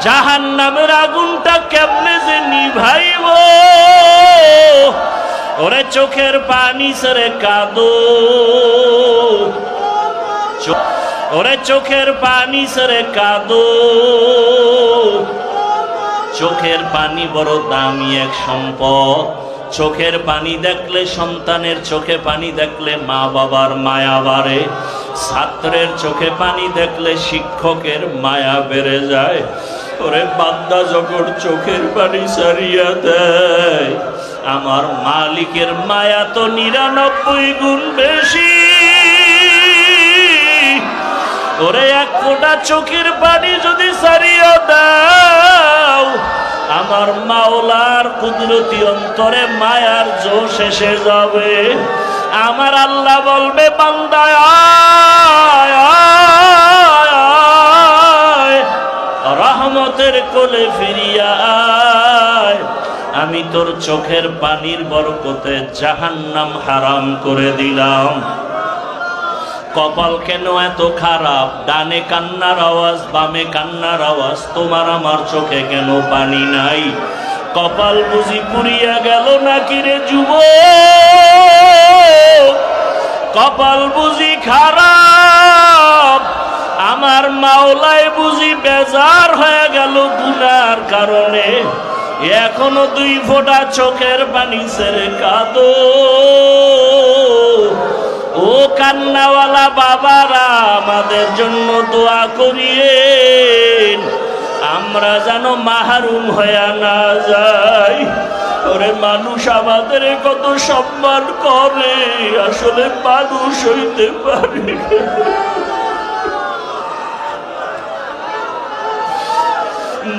জাহান্নামের আগুনটা কেমনে যে নিভাইব ওরে চোখের পানি ছেড়ে কাঁদো ওরে চোখের পানি ছেড়ে কাঁদো চোখের পানি বড় দামি এক সম্পদ চোখের পানি দেখলে সন্তানের চোখে পানি দেখলে মা বাবার মায়া বাড়ে ছাত্রের চোখে পানি দেখলে শিক্ষকের মায়া বেড়ে যায় ওরে বান্দা যখন চোখের পানি ছাড়িয়া দেয় আমার মালিকের মায়া তো 99 গুণ বেশি ওরে এক ফোঁটা চোখের পানি যদি ছাড়িয়া দাও আমার মাওলার কুদরতি অন্তরে মায়ার জোশ এসে যাবে আমার আল্লাহ বলবে বান্দা রহমতের কোলে ফিরিয়া আয় আমি তোর চোখের পানির বরকতে জাহান্নাম হারাম করে দিলাম কপাল কেন এত খারাপ ডানে কান্নার আওয়াজ বামে কান্নার আওয়াজ তোমার আমার চোখে কেন পানি নাই কপাল বুঝি পুড়িয়া গেল নাকি রে যুবক কপাল বুঝি খারাপ আমার মাওলায় বুঝি বেজার হয়ে গেল গুনার কারণে এখনো 2 ফোঁটা চোখের পানি ছেড়ে কাঁদো ও কান্নাওয়ালা বাবারা আমাদের জন্য দোয়া করিয়েন আমরা যেন মাহরুম হয়ে না যাই ওরে মানুষ আমাদের কত সম্মান করে আসলে মানুষ হইতে পারে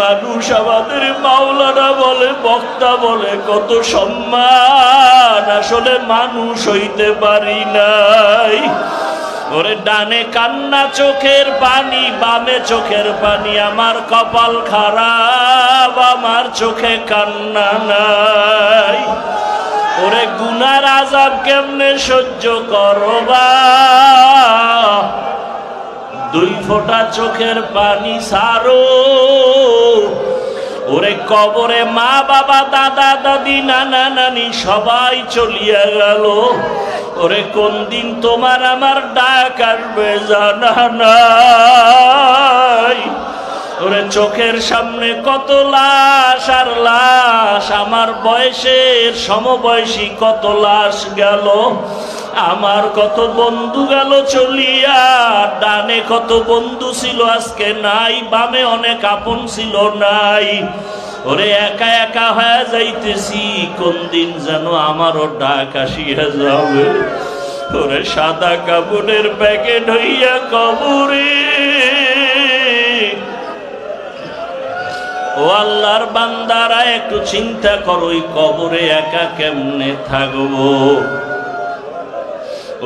মানুষ আমাদের মাওলানা বলে বক্তা বলে কত সম্মান আসলে মানুষ হইতে পারি নাই ওরে ডানে কান্না চোখের পানি বামে চোখের পানি আমার কপাল খারাপ আমার চোখে কান্না নাই ওরে গুনার আযাব কেমনে সহ্য করবা 2 ফোঁটা চোখের পানি ছাড়ো ওরে কবরে মা বাবা দাদা দাদি নানা নানি সবাই চলিয়া গেল ওরে কোন দিন তোমার আমার ডাক আসবে জানা নাই ওরে চোখের সামনে কত লাশ আর লাশ আমার বয়সের সমবয়সী কত লাশ গেল আমার কত বন্ধু গেল চলিয়া ডানে কত বন্ধু ছিল আজকে নাই বামে অনেক আপন ছিল নাই ওরে একা একা হয়ে যাইতেছি কোন দিন যেন আমারও ডাক আসিয়া যাবে ওরে সাদা কাপড়ের প্যাকেট হইয়া কবরে ও আল্লাহর বান্দারা একটু চিন্তা করো ওই কবরে একা কেমনে থাকবো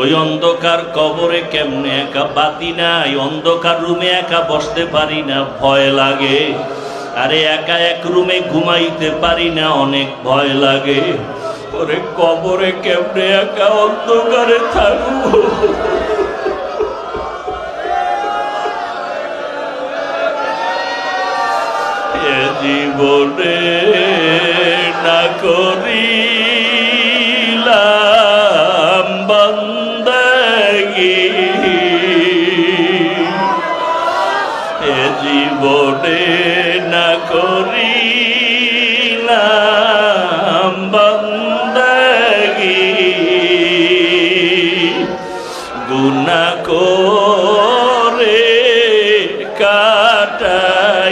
ওই অন্ধকার কবরে কেমনে একা বাতি নাই অন্ধকার রুমে একা বসতে পারি না ভয় লাগে আরে একা এক রুমে ঘুমাইতে পারি না অনেক ভয় লাগে ওরে কবরে কেমনে একা অন্ধকারে থাকবো এ জীবনে না করিলাম বন্দেগী এ জীবনে না করিলাম বন্দেগী গুনাহ করে কাটাইলাম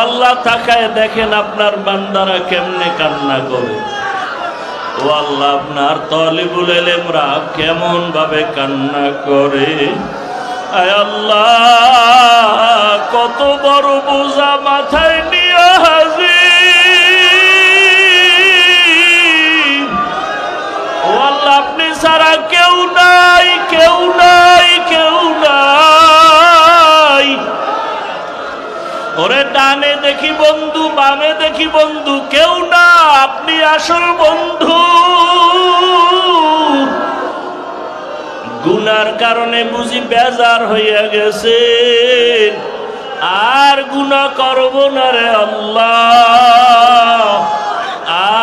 আল্লাহ তাকায় দেখেন আপনার বান্দারা কেমনে কান্না করে ও আল্লাহ, আপনার তলিবুল ইলমরা কেমন ভাবে কান্না করে। আয় আল্লাহ, কত বড় বোঝা মাথায় নিয়ে হাজির। ও আল্লাহ, আপনি ছাড়া কেউ নাই, কেউ নাই, কেউ নাই। ওরে ডানে দেখি বন্ধু, বামে দেখি বন্ধু, কেউ না, আপনি আসল বন্ধু। গুনার কারণে বুঝি বেজার হইয়া গেছে, আর গুনাহ করব না রে আল্লাহ,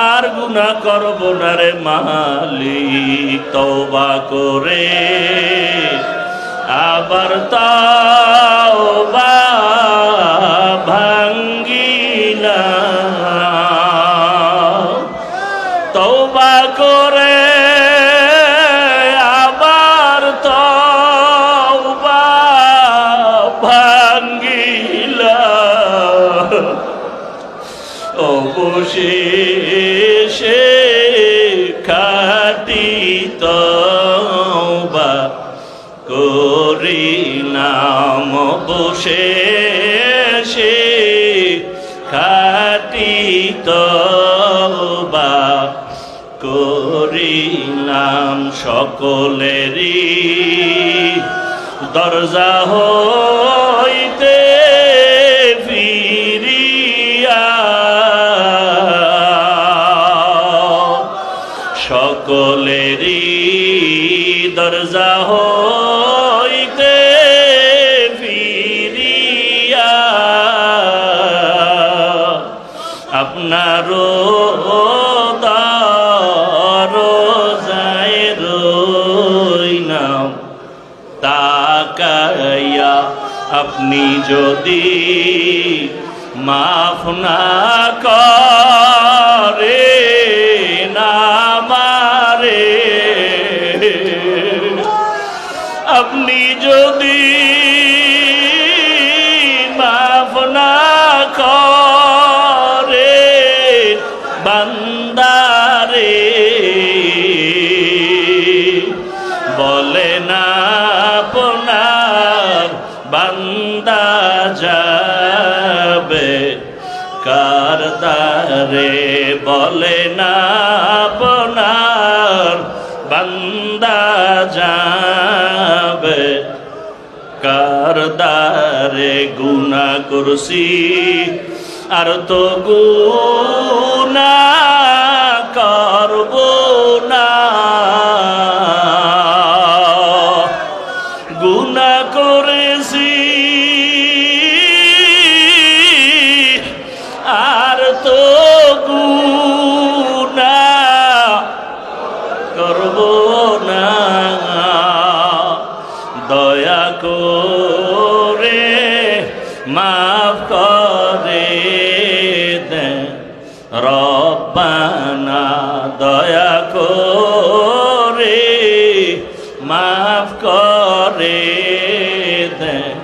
আর গুনাহ করব না রে মালিক। তওবা করে আবার তওবা ভাঙ্গিলা, তওবা করে আবার তওবা ভাঙ্গিলা, অবশেষে খাঁটি তওবা করিলাম, অবশেষে খাঁটি তওবা করিলাম। সকলেরই দরজা হইতে ফিরিয়া, সকলেরই দরজা হইতে ফিরিয়া, আপনারও দরজায় রইলাম তাকাইয়া। আপনি যদি মাফ না করেন আমারে, আপনি যদি মাফ না করেন বান্দারে, বলে না আপনার বান্দা যাবে কার দ্বারে, বলে না আপনার বান্দা যাবে কার দ্বারে। গুনাহ করছি আর তো গুনাহ করব না, গুনাহ করেছি আর তো গুনাহ করব না। দয়া করে মাফ করে দেন রব্বানা, দয়া করে মাফ করে দেন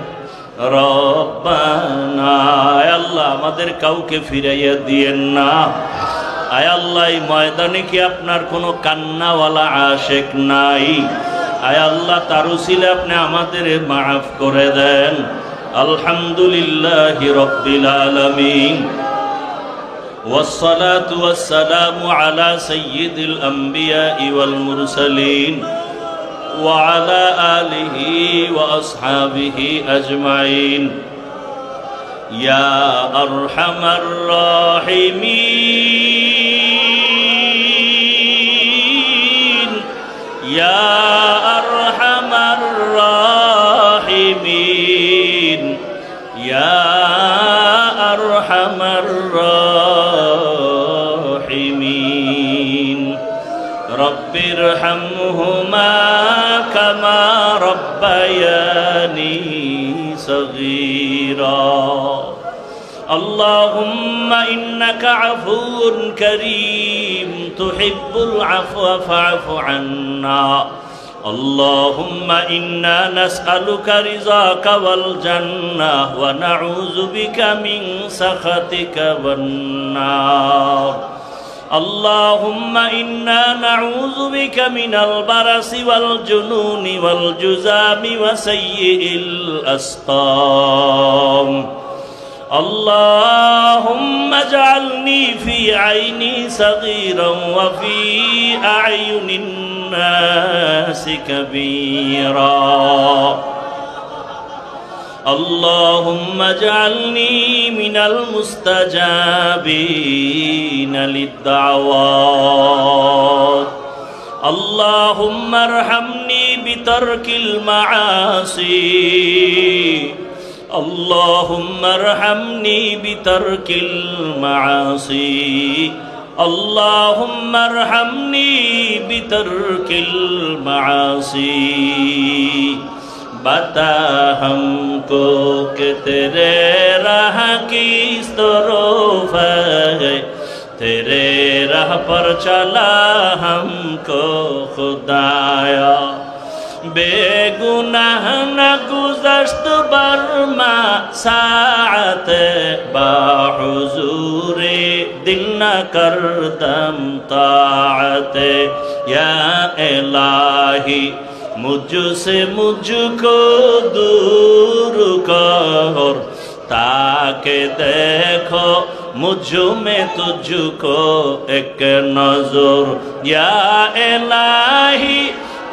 রব্বানা। আল্লাহ, আমাদের কাউকে ফিরাইয়া দিয়েন না। আয় আল্লাহ, এই ময়দানে কি আপনার কোনো কান্নাওয়ালা আশেক নাই? আয় আল্লাহ, তার উসিলে আপনি আমাদের মাফ করে দেন। আলহামদুলিল্লাহি রাব্বিল আলামিন, والصلاة والسلام على سيد الأنبياء والمرسلين وعلى آله وأصحابه أجمعين. يا أرحم الراحمين، يا أرحم الراحمين، يا أرحم الراحمين. رب ارحمهما كما ربياني صغيرا. اللهم إنك عفو كريم تحب العفو فاعف عنا. اللهم إنا نسألك رضاك والجنة ونعوذ بك من سخطك والنار. اللهم إنا نعوذ بك من البرص والجنون والجذام وسيء الأسقام اللهم اجعلني في عيني صغيرا وفي أعين الناس كبيرا اللهم اجعلني من المستجابين للدعوات اللهم ارحمني بترك المعاصي اللهم ارحمني بترك المعاصي اللهم ارحمني بترك المعاصي बता हमको कि तेरे राह किस तरफ है तेरे राह पर चला हमको खुदाया बेगुनाह न गुज़श्त बरमा साअत बाहुज़ूरे दिल न करदम ताअत या इलाही मुझसे मुझको दूर कर ताकि देखो मुझ में तुझको एक नजर या इलाही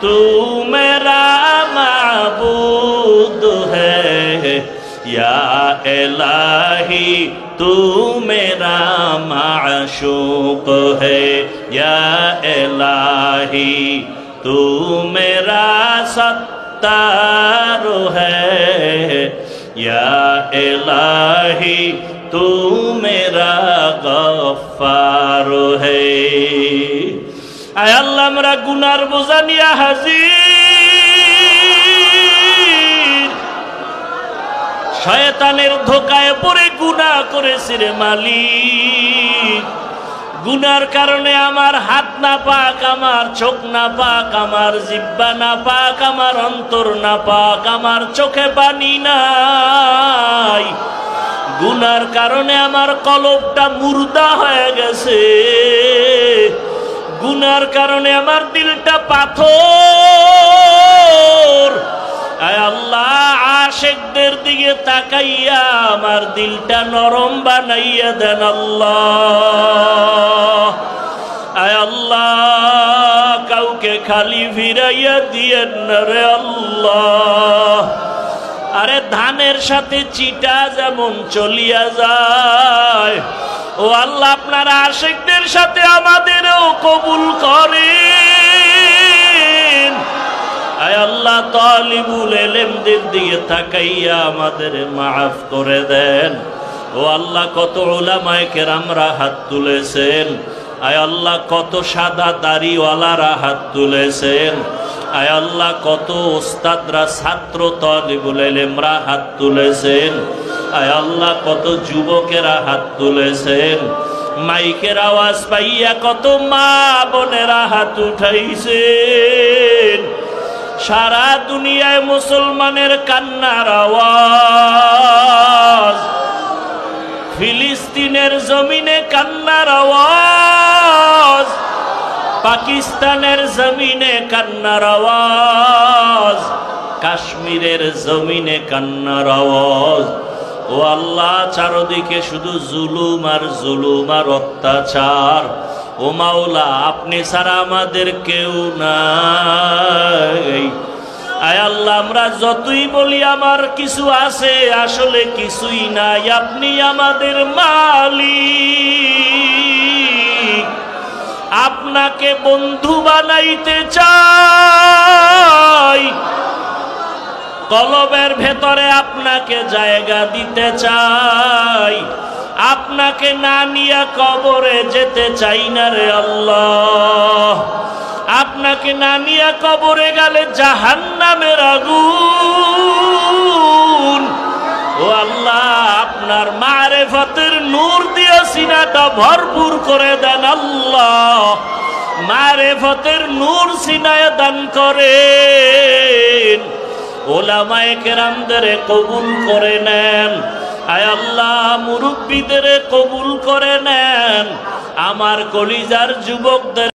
तू मेरा माबूद है या इलाही तू मेरा माशूक है या इलाही तू मेरा सत्तार है या इलाही तू मेरा गफ्फार है आय अल्लाह मेरा गुनार बोझा निया हाजिर शयतानेर धोकाয় পড়ে গুনাহ করেছি রে মালিক गुनार कारणे आमार हाथ ना पाक आमार चोख ना पाक आमार जिब्बा ना पाक आमार अंतर ना पाक आमार चोखे पानी नाई गुनार कारणे आमार कलबटा मुर्दा हये गेछे गुनार कारणे आमार दिलटा पाथर आय अल्लाह आशिकदेर दिके ताकाइया आमार दिलटा नरम बानाइया देन अल्लाह आय अल्लाह काउके खाली फिराइया दिएन ना रे अल्लाह अरे धानेर साथे चिटा जेमन चलिया जाय ओ अल्लाह आपनार आशिकदेर साथे आमादेरও कबुल करेन आय अल्लाह तालिबुल इल्मদের দিকে তাকাইয়া আমাদের maaf করে দেন ও আল্লাহ কত উলামায়ে কেরামরা হাত তুলেছেন আয় আল্লাহ কত সাদা দাড়িওয়ালারা হাত তুলেছেন আয় আল্লাহ কত ওস্তাদরা ছাত্র তালিবুল ইলমরা হাত তুলেছেন আয় আল্লাহ কত যুবকেরা হাত তুলেছেন মাইকের আওয়াজ পাইয়া কত মা বোনেরা হাত উঠাইছেন সারা দুনিয়ায় মুসলমানের কান্নার আওয়াজ ফিলিস্তিনের জমিনে কান্নার আওয়াজ পাকিস্তানের জমিনে কান্নার আওয়াজ কাশ্মীরের জমিনে কান্নার আওয়াজ ও আল্লাহ চারদিকে শুধু জুলুম আর অত্যাচার ও মাওলা আপনি ছাড়া আমাদের কেউ নাই আয় আল্লাহ আমরা যতই বলি আমার কিছু আছে আসলে কিছুই নাই আপনি আমাদের মালিক আপনাকে বন্ধু বানাইতে চাই কলবের ভেতরে আপনাকে জায়গা দিতে চাই আপনাকে না নিয়ে কবরে যেতে চাই না রে আল্লাহ আপনাকে না নিয়ে কবরে গেলে জাহান্নামের আগুন ও আল্লাহ আপনার মারিফতের নূর দিয়ে সিনাটা ভরপুর করে দেন আল্লাহ মারিফতের নূর সিনায় দান করেন ওলামায়ে কেরামদের কবুল করে নেন আয় আল্লাহ মুরব্বীদের কবুল করে নেন, আমার কলিজার যুবকদের